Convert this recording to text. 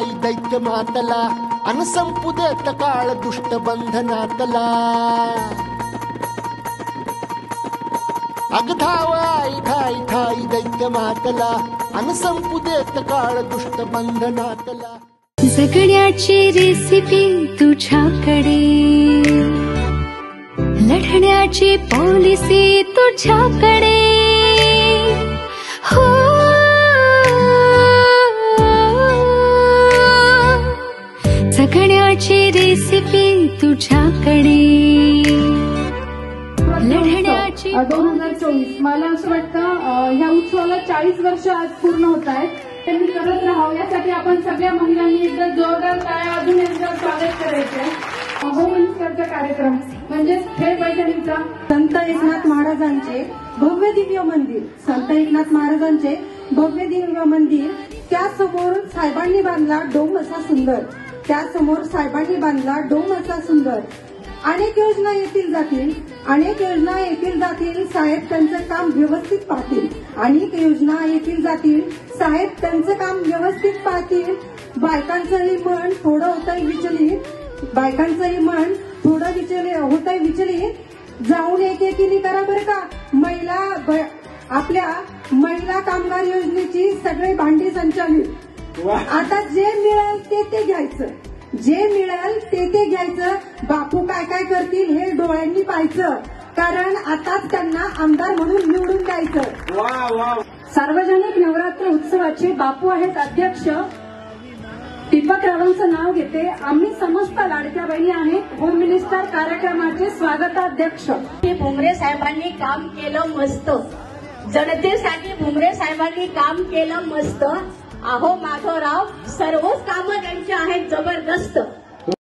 ठाई दैत्य मातला अन संपू देत काळ दुष्ट बंधनातला अग धाव आई ठाई ठाई दैत्य मातला अन संपू देत काळ दुष्ट बंधनातला जगण्याची रेसिपी तुझ्याकडे लढण्याची पॉलिसी तुझ्याकडे हो जगण्याची रेसिपी तुझ्याकडे लढण्याची 2024 मला असं वाटतं ह्या उत्सवाला 40 वर्ष आज पूर्ण होत आहेत. ते मी करत राहावं यासाठी आपण सगळ्या महिलांनी एकदा जोरदार टाळ्या वाजून यांचं स्वागत करायचंय. होम मिनिस्टरचा कार्यक्रम म्हणजेच खेळ पैठणीचा संत एकनाथ महाराजांचे भव्य दिव्य मंदिर, संत एकनाथ महाराजांचे भव्य दिव्य मंदिर, त्यासमोर साहेबांनी बांधला डोम असा सुंदर, त्यासमोर साहेबांनी बांधला डोम असा सुंदर. अनेक योजना येतील जातील, अनेक योजना येतील जातील, साहेब त्यांचं काम व्यवस्थित पाहतील. अनेक योजना येतील जातील, साहेब त्यांचं काम व्यवस्थित पाहतील. बायकांचंही मन थोडं होतंय विचलित, बायकांचंही मन थोडं होतंय विचलित. जाऊन एकेकीने करा बरं का महिला, आपल्या महिला कामगार योजनेची सगळे भांडी संचालित. आता जे मिळेल ते घ्यायचं, जे मिळेल ते घ्यायचं. बापू काय काय करतील हे डोळ्यांनी पाहायचं, कारण आताच त्यांना आमदार म्हणून निवडून द्यायचं. सार्वजनिक नवरात्र उत्सवाचे बापू आहेत अध्यक्ष. दीपक रावांचं नाव घेते. आम्ही समस्त लाडक्या बहिणी आहेत होम मिनिस्टर कार्यक्रमाचे स्वागताध्यक्ष. भुमरे साहेबांनी काम केलं मस्त, जनतेसाठी भुमरे साहेबांनी काम केलं मस्त. अहो माधवराव, सर्वच कामं त्यांची आहेत जबरदस्त.